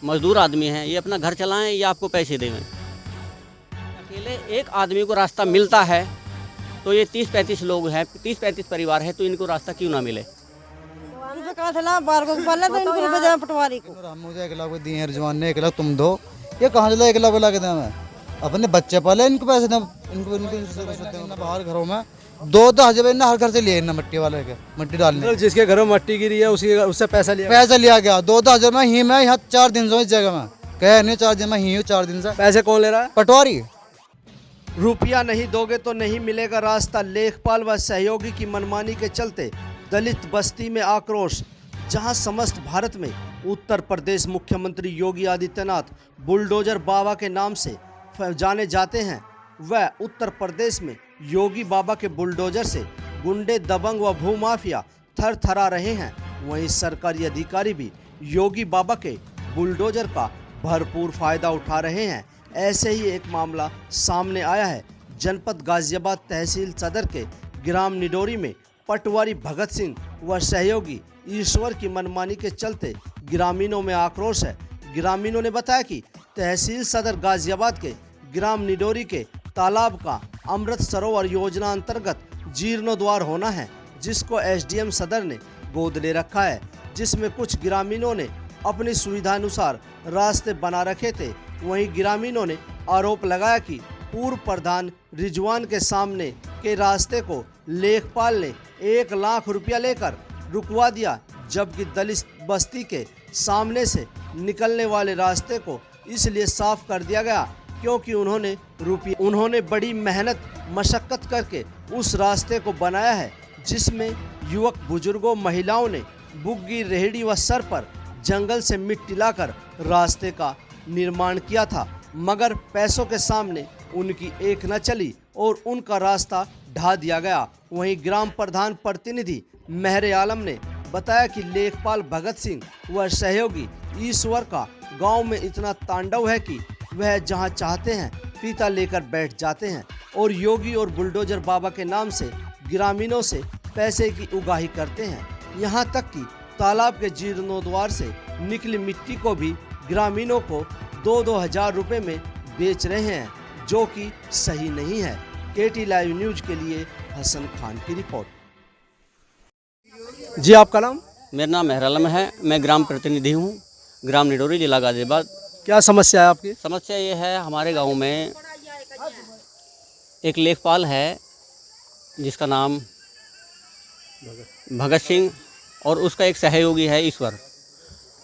मजदूर आदमी हैं, ये अपना घर चलाएं या आपको पैसे देवें। अकेले एक आदमी को रास्ता मिलता है तो ये 30-35 लोग हैं, 30-35 परिवार है, तो इनको रास्ता क्यों ना मिले। पटवारी को मुझे 1 लाख दिए हैं, रिजवान ने 1 लाख तुम दो, ये कहाँ चला 1 लाख ला के दें, अपने बच्चे पाले इनको पैसे दें, इनको बाहर घरों में 2-10 हजार ना हर घर से लिए ना मट्टी वाले के मट्टी डालने, जिसके घरों में मट्टी गिरी है उससे पैसा लिया गया 2-10 हजार में ही। मैं यहाँ 4 दिन से इस जगह में कह नहीं 4 दिन में ही हूँ, 4 दिन से। पैसे कौन ले रहा है? पटवारी। रुपया नहीं दोगे तो नहीं मिलेगा रास्ता, लेखपाल व सहयोगी की मनमानी के चलते दलित बस्ती में आक्रोश। जहां समस्त भारत में उत्तर प्रदेश मुख्यमंत्री योगी आदित्यनाथ बुलडोजर बाबा के नाम से जाने जाते हैं, वह उत्तर प्रदेश में योगी बाबा के बुलडोजर से गुंडे, दबंग व भूमाफिया थर थरा रहे हैं। वहीं सरकारी अधिकारी भी योगी बाबा के बुलडोजर का भरपूर फायदा उठा रहे हैं। ऐसे ही एक मामला सामने आया है जनपद गाजियाबाद तहसील सदर के ग्राम निडोरी में। पटवारी भगत सिंह व सहयोगी ईश्वर की मनमानी के चलते ग्रामीणों में आक्रोश है। ग्रामीणों ने बताया कि तहसील सदर गाजियाबाद के ग्राम निडोरी के तालाब का अमृत सरोवर योजना अंतर्गत जीर्णोद्वार होना है, जिसको एसडीएम सदर ने गोद ले रखा है, जिसमें कुछ ग्रामीणों ने अपनी सुविधानुसार रास्ते बना रखे थे। वहीं ग्रामीणों ने आरोप लगाया कि पूर्व प्रधान रिजवान के सामने के रास्ते को लेखपाल ने 1 लाख रुपया लेकर रुकवा दिया, जबकि दलित बस्ती के सामने से निकलने वाले रास्ते को इसलिए साफ कर दिया गया क्योंकि उन्होंने बड़ी मेहनत मशक्कत करके उस रास्ते को बनाया है, जिसमें युवक, बुजुर्गों, महिलाओं ने बुग्गी, रेहड़ी व सर पर जंगल से मिट्टी लाकर रास्ते का निर्माण किया था, मगर पैसों के सामने उनकी एक न चली और उनका रास्ता ढा दिया गया। वहीं ग्राम प्रधान प्रतिनिधि मेहर आलम ने बताया कि लेखपाल भगत सिंह व सहयोगी ईश्वर का गांव में इतना तांडव है कि वह जहां चाहते हैं फीता लेकर बैठ जाते हैं और योगी और बुलडोजर बाबा के नाम से ग्रामीणों से पैसे की उगाही करते हैं। यहां तक कि तालाब के जीर्णोद्वार से निकली मिट्टी को भी ग्रामीणों को 2-2 हजार रुपए में बेच रहे हैं, जो कि सही नहीं है। केटी लाइव न्यूज के लिए हसन खान की रिपोर्ट। जी, आपका नाम? मेरा नाम मेहर आलम है, मैं ग्राम प्रतिनिधि हूँ, ग्राम निडोरी, जिला गाजियाबाद। क्या समस्या है आपकी? समस्या ये है, हमारे गांव में एक लेखपाल है जिसका नाम भगत सिंह और उसका एक सहयोगी है ईश्वर।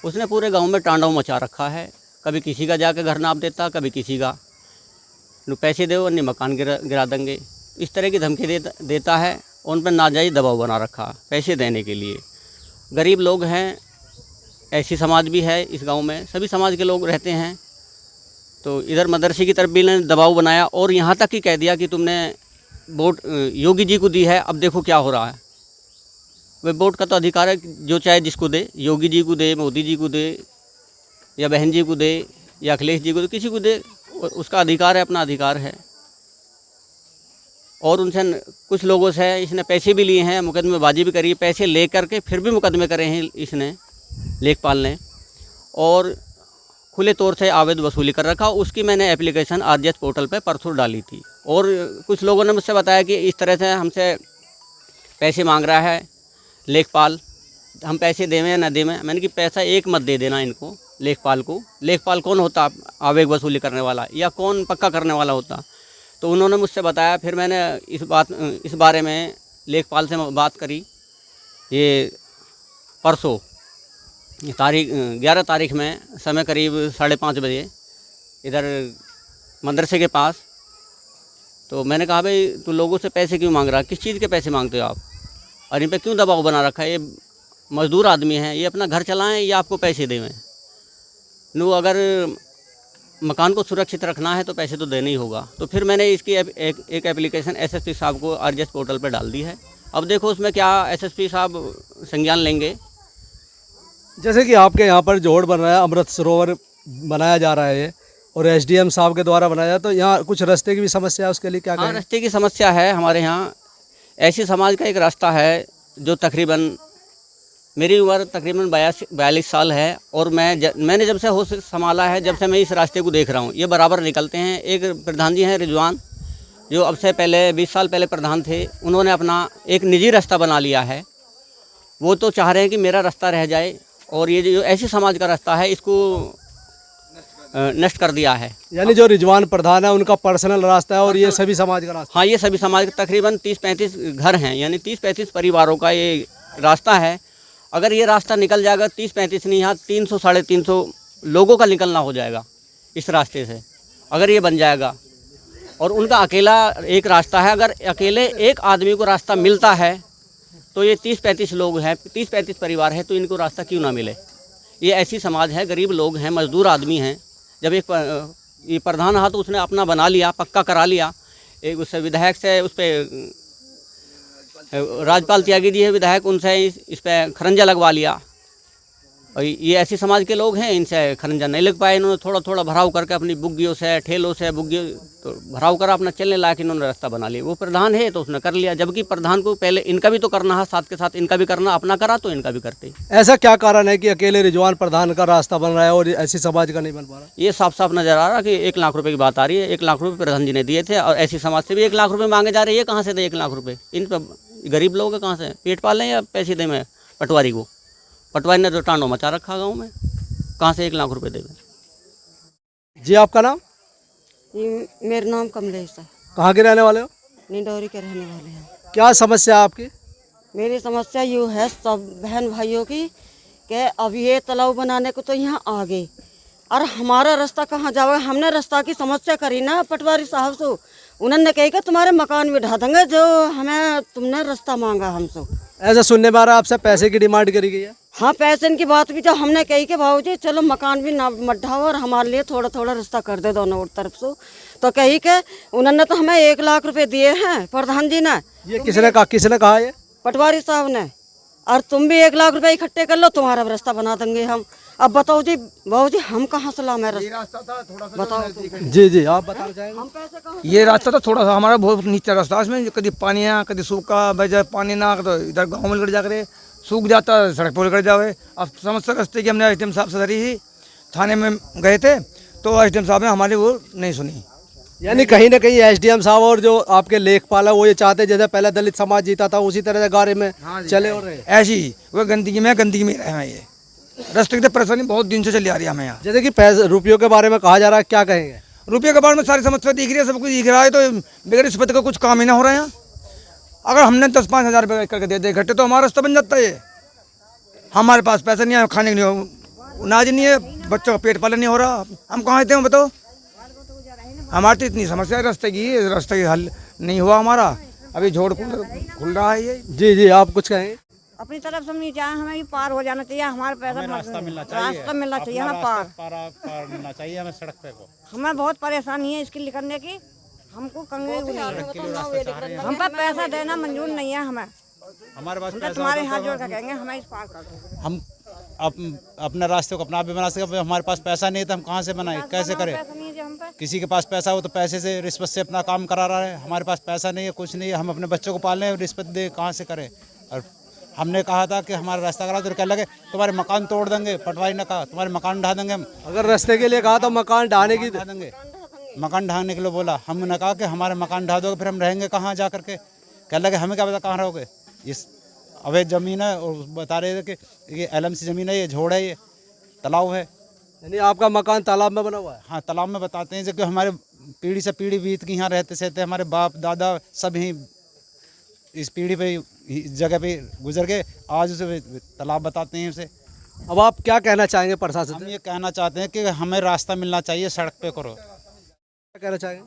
उसने पूरे गांव में तांडव मचा रखा है, कभी किसी का जाकर घर नाप देता, कभी किसी का, पैसे दो अन्य मकान गिरा देंगे, इस तरह की धमकी देता है। उन पर नाजायज़ दबाव बना रखा पैसे देने के लिए। गरीब लोग हैं, ऐसी समाज भी है इस गांव में, सभी समाज के लोग रहते हैं। तो इधर मदरसे की तरफ भी इन्होंने दबाव बनाया और यहाँ तक ही कह दिया कि तुमने वोट योगी जी को दी है, अब देखो क्या हो रहा है। वह वोट का तो अधिकार है, जो चाहे जिसको दे, योगी जी को दे, मोदी जी को दे, या बहन जी को दे, या अखिलेश जी को दे, किसी को दे, उसका अधिकार है, अपना अधिकार है। और उनसे कुछ लोगों से इसने पैसे भी लिए हैं, मुकदमेबाजी भी करी है, पैसे ले करके फिर भी मुकदमे करे हैं इसने, लेखपाल ने, और खुले तौर से आवेद वसूली कर रखा। उसकी मैंने एप्लीकेशन आरजीएस पोर्टल पे परसों डाली थी। और कुछ लोगों ने मुझसे बताया कि इस तरह से हमसे पैसे मांग रहा है लेखपाल, हम पैसे देवें या न देवें। मैंने कि पैसा एक मत दे देना इनको, लेखपाल को। लेखपाल कौन होता आवेग वसूली करने वाला, या कौन पक्का करने वाला होता? तो उन्होंने मुझसे बताया। फिर मैंने इस बारे में लेखपाल से बात करी। ये परसों 11 तारीख में समय करीब 5:30 बजे इधर मदरसे के पास। तो मैंने कहा, भाई तू लोगों से पैसे क्यों मांग रहा, किस चीज़ के पैसे मांगते हो आप, और इन पे क्यों दबाव बना रखा है? ये मजदूर आदमी हैं, ये अपना घर चलाएं या आपको पैसे देवें। नो, अगर मकान को सुरक्षित रखना है तो पैसे तो देना ही होगा। तो फिर मैंने इसकी एक एप्लीकेशन एसएसपी साहब को आरजीएस पोर्टल पर डाल दी है। अब देखो उसमें क्या एसएसपी साहब संज्ञान लेंगे। जैसे कि आपके यहाँ पर जोड़ बन रहा है, अमृत सरोवर बनाया जा रहा है और एसडीएम साहब के द्वारा बनाया, तो यहाँ कुछ रास्ते की भी समस्या है, उसके लिए क्या करें? रास्ते की समस्या है हमारे यहाँ। ऐसी समाज का एक रास्ता है जो तकरीबन मेरी उम्र तकरीबन 42 साल है और मैंने जब से होश संभाला है, जब से मैं इस रास्ते को देख रहा हूँ, ये बराबर निकलते हैं। एक प्रधान जी हैं रिजवान, जो अब से पहले 20 साल पहले प्रधान थे, उन्होंने अपना एक निजी रास्ता बना लिया है। वो तो चाह रहे हैं कि मेरा रास्ता रह जाए, और ये जो ऐसी समाज का रास्ता है इसको नष्ट कर दिया है। यानी जो रिजवान प्रधान है उनका पर्सनल रास्ता है और ये सभी समाज का रास्ता। हाँ, ये सभी समाज के तकरीबन 30-35 घर हैं, यानी 30-35 परिवारों का ये रास्ता है। अगर ये रास्ता निकल जाएगा, 30-35 नहीं, यहाँ 300-350 लोगों का निकलना हो जाएगा इस रास्ते से, अगर ये बन जाएगा। और उनका अकेला एक रास्ता है, अगर अकेले एक आदमी को रास्ता मिलता है तो ये 30-35 लोग हैं, 30-35 परिवार है, तो इनको रास्ता क्यों ना मिले। ये ऐसी समाज है, गरीब लोग हैं, मजदूर आदमी हैं। जब एक ये प्रधान था तो उसने अपना बना लिया, पक्का करा लिया। एक उससे विधायक से उस पर राजपाल त्यागी जी है विधायक, उनसे इस पर खरंजा लगवा लिया। और ये ऐसी समाज के लोग हैं, इनसे खरंजा नहीं लग पाए। इन्होंने थोड़ा थोड़ा भराव करके अपनी बुग्गियों से, ठेलों से, बुग्गियों तो भराव कर अपना चलने लायक इन्होंने रास्ता बना लिया। वो प्रधान है तो उसने कर लिया, जबकि प्रधान को पहले इनका भी तो करना है, साथ के साथ इनका भी करना। अपना करा तो इनका भी करते। ऐसा क्या कारण है कि अकेले रिजवान प्रधान का रास्ता बन रहा है और ऐसी समाज का नहीं बन पा रहा? ये साफ साफ नजर आ रहा कि 1 लाख रुपए की बात आ रही है। 1 लाख रुपए प्रधान जी ने दिए थे और ऐसी समाज से भी 1 लाख रुपए मांगे जा रहे हैं। ये कहाँ से दे 1 लाख रुपए? इन पर गरीब लोग कहाँ से पेट पाल लें या पैसे दें मैं पटवारी को? पटवारी ने तो टांडो मचा रखा गाँव में, कहाँ से 1 लाख रुपए देवे? जी, आपका नाम? मेरा नाम कमलेश है। कहाँ के रहने वाले हो? निंदौरी के रहने वाले हैं। क्या समस्या है आपकी? मेरी समस्या यूँ है सब बहन भाइयों की कि अब ये तालाब बनाने को तो यहाँ आ गए और हमारा रास्ता कहाँ जाओगे। हमने रास्ता की समस्या करी ना पटवारी साहब से, उन्होंने कही कि तुम्हारे मकान भी ढा देंगे जो हमें तुमने रास्ता मांगा हमसे। ऐसा सुनने में आ रहा है आपसे पैसे की डिमांड करी गई है? हाँ, पैसे की बात भी जो हमने कही कि भाऊजी चलो मकान भी ना मत ढाओ और हमारे लिए थोड़ा थोड़ा रास्ता कर दे दोनों तरफ से। तो कही के उन्होंने तो हमें 1 लाख रुपए दिए हैं प्रधान जी ने। ये किसने कहा ये? पटवारी साहब ने। और तुम भी 1 लाख रुपए इकट्ठे कर लो, तुम्हारा रास्ता बना देंगे हम। अब बताओ जी भाऊजी हम कहाँ से लाएं रास्ता? बताओ जी जी, आप बताना चाहेंगे? हम पैसे कहाँ? ये रास्ता तो थोड़ा सा हमारा बहुत नीचा रास्ता है, इसमें कभी पानी आ कभी सूखा बजा पानी ना तो इधर गाँव में लड़ जाकर सूख जाता, सड़क पर लड़ जावे। अब समस्या रास्ते की हमने एसडीएम साहब से धरी ही, थाने में गए थे तो एसडीएम साहब ने हमारी वो नहीं सुनी। यानी कहीं ना कहीं एसडीएम साहब और जो आपके लेखपाल है वो ये चाहते जैसे पहले दलित समाज जीता था उसी तरह से गारे में चले और रहे। ऐसी वो गंदगी में रहे हैं। ये रास्ते की परेशानी बहुत दिन से चली आ रही है हमें यहाँ। जैसे कि पैसे रुपयों के बारे में कहा जा रहा है, क्या कहेंगे? रुपये के बारे में सारी समस्या दिख रही है, सब कुछ दिख रहा है, तो बगैर रिश्वत का कुछ काम ही ना हो रहा है यहाँ। अगर हमने 10-5 हज़ार रुपये करके दे दे इकट्ठे तो हमारा रास्ता बन जाता है। हमारे पास पैसा नहीं है, खाने के लिए अनाज नहीं है, बच्चों का पेट पालन नहीं हो रहा, हम कहाँ आते हैं बताओ? हमारी तो इतनी समस्या है रास्ते की हल नहीं हुआ हमारा। अभी झोड़ खुल रहा है ये। जी जी, आप कुछ कहेंगे? अपनी तरफ से नहीं चाहे, हमें भी पार हो जाना चाहिए। हमारे पैसा रास्ता मिलना चाहिए ना, पार मिलना चाहिए हमें सड़क पे को। हमें बहुत परेशानी है इसकी निकलने की। हमको हम पर पैसा देना मंजूर नहीं है हमें। हमारे पास तुम्हारे हाथ जोड़ कर कहेंगे हमें इस पार कर दो। हम अपने रास्ते को अपना भी बना सके। हमारे पास पैसा नहीं है तो हम कहाँ से बनाए, कैसे करें? किसी के पास पैसा हो तो पैसे से रिश्वत से अपना काम करा रहा है। हमारे पास पैसा नहीं है, कुछ नहीं है, हम अपने बच्चों को पालने हैं, रिश्वत दे कहाँ से करें? और हमने कहा था कि हमारा रास्ता करा, तो क्या लगे तुम्हारे मकान तोड़ देंगे। पटवारी ने कहा तुम्हारे मकान ढा देंगे हम। अगर रास्ते के लिए कहा तो मकान ढाने की ढा देंगे, मकान ढाने के लिए बोला। हमने कहा कि हमारे मकान ढा दोगे फिर हम रहेंगे कहाँ जा करके? क्या लगे हमें क्या पता कहाँ रहोगे? इस अवैध ज़मीन है और बता रहे थे कि ये LMC ज़मीन है, ये झोड़ है, ये तालाब है। यानी आपका मकान तालाब में बना हुआ है? हाँ, तालाब में बताते हैं जो हमारे पीढ़ी से पीढ़ी बीत के यहाँ रहते हमारे बाप दादा सब यहीं इस पीढ़ी पे इस जगह पे गुजर गए। आज उसे तालाब बताते हैं उसे। अब आप क्या कहना चाहेंगे प्रशासन हम से? ये कहना चाहते हैं कि हमें रास्ता मिलना चाहिए, सड़क पे करो। क्या कहना चाहेंगे?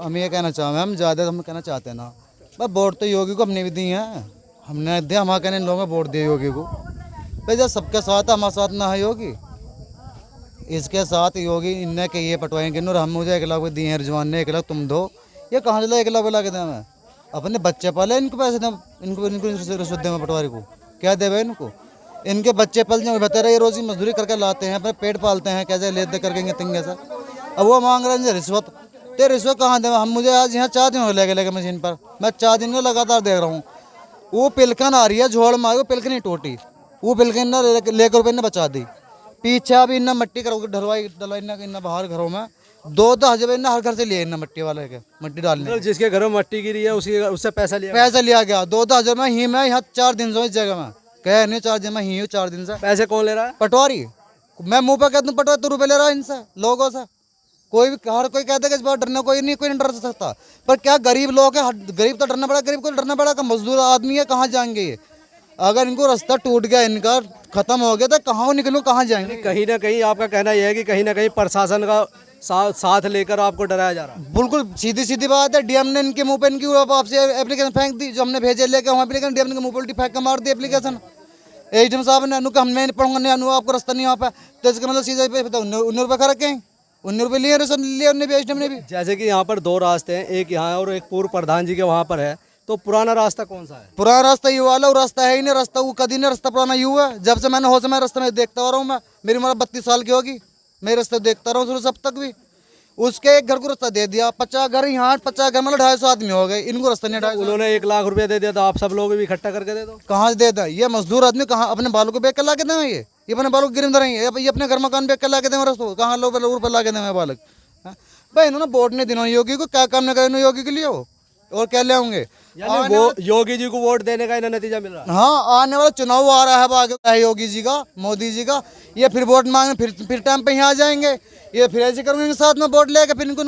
हम ये कहना चाहेंगे, हम ज़्यादा हम कहना चाहते हैं ना, बस वोट तो योगी को हमने भी दी है, हमने दिया, हमारे कहने लोगों ने वोट दिए योगी को। भाई जब सबके साथ है, हमारे साथ ना है योगी, इसके साथ योगी इनने के ये पटवाएंगे और हम मुझे 1 लाख दिए हैं, रिजवान ने 1 लाख तुम दो। ये कहाँ से 1 लाख ला के दें? हमें अपने बच्चे पाले, इनको पैसे दें, इनको रिश्वत दें पटवारी को? क्या देवे इनको? इनके बच्चे पल जाए बेहतर है, ये रोजी मजदूरी करके लाते हैं, अपने पेट पालते हैं, कैसे ले दे करके तिंगे से। अब वो मांग रहे हैं रिश्वत, तो रिश्वत कहाँ दें हम? मुझे आज यहाँ 4 दिन हो लेके मशीन पर, मैं 4 दिन में लगातार देख रहा हूँ। वो पिलकन आ रही है झोड़ मार, वो पिलकन ही टूटी, वो बिल्कुल ना लेकर रुपये ने बचा दी। पीछे अभी इन्ना मट्टी करोगे ढलवाई इन्ना बाहर घरों में 2-2 हजार इन्ना हर घर से लिए इन्ना मट्टी वाले के मट्टी डालने। मतलब जिसके घर में मट्टी गिरी है उससे पैसा लिया गया 2-2 हजार में ही। मैं यहाँ 4 दिन से इस जगह में कह नहीं 4 दिन में ही हूँ 4 दिन से। पैसे कौन ले रहा है? पटवारी। मैं मुंह पे कहता हूँ पटवारी तो रुपये ले रहा है इनसे लोगों से। कोई भी हर कोई कहता है कि इस बार डरना कोई नहीं डर सकता, पर क्या गरीब लोग है, गरीब तो डरना पड़ा, गरीब को डरना पड़ा। मजदूर आदमी है, कहाँ जाएंगे ये? अगर इनको रास्ता टूट गया, इनका खत्म हो गया तो कहाँ निकलूँ, कहाँ जाएंगे? कहीं ना कहीं आपका कहना यह है कि कहीं ना कहीं प्रशासन का साथ लेकर आपको डराया जा रहा है। बिल्कुल सीधी बात है। डीएम ने इनके मुंह पे इनकी आपसे एप्लीकेशन फेंक दी, जो हमने भेजे लेके वहाँ एप्लीकेशन डीएम ने मुंह पे उल्टी फेंक कर मार दी एप्लीकेशन। एचडीएम साहब ने अनु हम नहीं पढ़ूंगा, नहीं अनु आपको रास्ता नहीं वहाँ पे, तो इसका मतलब सीधा 19 रुपये खा रखे हैं, 19 रुपये लिए उन्होंने भी, एचडीएम ने भी। जैसे कि यहाँ पर 2 रास्ते हैं, एक यहाँ और एक पूर्व प्रधान जी के वहाँ पर है, तो पुराना रास्ता कौन सा है? पुराना रास्ता ये वाला, वो रास्ता है ही नहीं। रास्ता वो कभी नहीं, रास्ता पुराना यू है। जब से मैंने होश में रास्ते में देखता आ रहा हूँ, मैं मेरी उम्र 32 साल की होगी, मैं रास्ते देखता रहा हूँ सब तक भी। उसके एक घर को रास्ता दे दिया, 50 घर यहाँ, 50 घर मतलब 250 आदमी हो गए, इनको रास्ता नहीं। 250 उन्होंने 1 लाख रुपया दे दिया, तो आप सब लोग भी इकट्ठा करके दे दो। कहाँ से दे दें? ये मजदूर आदमी कहाँ अपने बालों को बेच कर ला के दें? ये अपने बालों को गिरम रहेंगे, ये अपने घर मकान बेच कर ला के दें रस्तों, कहाँ लोग रुपये ला के दें बालक? भाई इन्होंने वोट नहीं देना योगी को, क्या काम नहीं करे योगी के लिए हो, और क्या ले आऊंगे? यानी वो योगी जी को वोट देने का इन्हें नतीजा मिल रहा है। हाँ, आने वाला चुनाव आ रहा है आगे योगी जी का, मोदी जी का, ये फिर वोट मांगे, फिर टाइम पे यहाँ आ जाएंगे, ये फिर ऐसे करेंगे साथ में वोट लेके, फिर इनको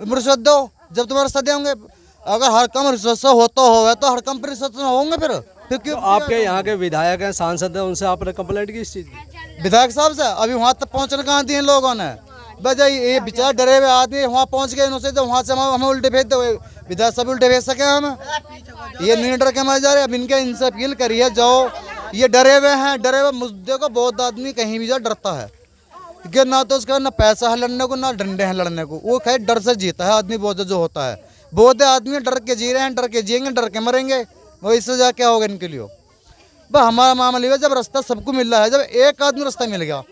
रिश्वत दो, जब तुम्हारा रिश्वत देंगे। अगर हर कम रिश्वत से होता होगा तो हर कम रिश्वत होंगे फिर क्यों? आपके यहाँ के विधायक हैं, सांसद हैं, उनसे आपने कंप्लेंट की इस चीज़ की? विधायक साहब से अभी वहाँ तक पहुँचने कहाँ दिए लोगों ने? बस ये बेचारे डरे हुए आदमी वहाँ पहुँच गए, उनसे जब वहाँ से हमें उल्टे भेज दो, विधायक सब उल्टे भेज सके हमें? ये नहीं डर के मर जा रहे। अब इनसे अपील करिए, जाओ, ये डरे हुए हैं, डरे हुए मुद्दे को बहुत आदमी कहीं भी जा डरता है, क्योंकि ना तो उसका ना पैसा है लड़ने को, ना डंडे हैं लड़ने को, वो खैर डर से जीता है आदमी। बहुत जो होता है, बहुत आदमी डर के जी रहे हैं, डर के जिएंगे, डर के मरेंगे, वो इससे जा क्या होगा इनके लिए? बस हमारा मामला है, जब रास्ता सबको मिल रहा है, जब एक आदमी रास्ता मिल गया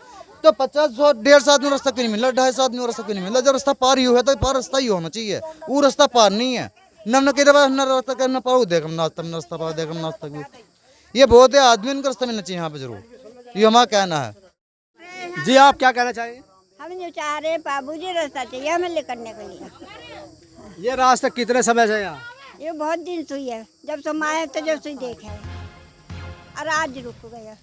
तो 50-150 आदमी रास्ता क्यों नहीं मिल रहा, 250 आदमी रास्ता क्यों नहीं मिल रहा? जब रास्ता पार ही हुआ तो पार रास्ता ही होना चाहिए, वो रास्ता पार नहीं है। न कह रहा रास्ता करना पाओ, देखम नाश्ता रास्ता पाओ, देखम नाश्ता भी, ये बहुत है आदमी, इनको रास्ता मिलना चाहिए यहाँ पे जरूर, ये हमारा कहना है। जी आप क्या कहना चाहेंगे? हम जो चाह रहे बाबूजी रास्ता चाहिए हमें लेकर के लिए। ये रास्ता कितने समय से यहाँ? ये बहुत दिन से है, जब से आए तो जब से देखे, और आज रुक गया।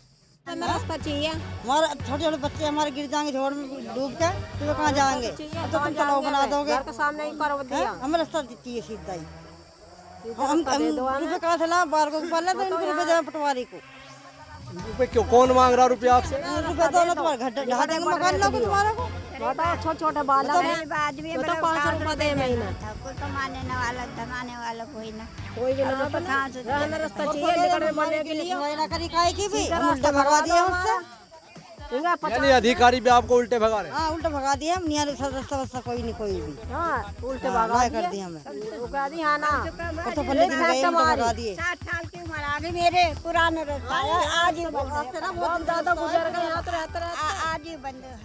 रास्ता चाहिए, हमारे छोटे छोटे बच्चे हमारे गिर जाएंगे झोड़ में डूब के, तो कहाँ जाएंगे? तो तुम तालाब बना दोगे, घर के सामने ही कर दिया। हमें रास्ता चाहिए सीधा ही। हम रुपये कहाँ से ला बार को पहले तो इनको रुपये देना पटवारी को। रुपये क्यों? कौन मांग रहा रुपया आपसे? रुपये दो ना, तुम्हारे घर ढा देंगे मकान लोग तुम्हारे को। छोटे छोटे बालक आदमी तो 500 रुपये दे महीना, कोई कमाने वाला धमाने वाला कोई ना, कोई भी ना कहाँ से रास्ता चाहिए लेकर मरने के लिए। ना करी काहे की भी हम उल्टे भगा दिए उससे, यानी अधिकारी भी आपको उल्टे भगा रहे हैं? हाँ उल्टे भगा दिए हम, नियर रास्ता कोई नहीं, कोई भी उल्टे भगा कर दिए हमें, रुका दी। हाँ ना, तो पहले दिन गए उल्टे भगा दिए। 60 साल की उम्र आ गई मेरे, पुराने रास्ता आज ही बंद है, बहुत ज्यादा गुजर गए यहाँ तो रहते आज ही बंद है।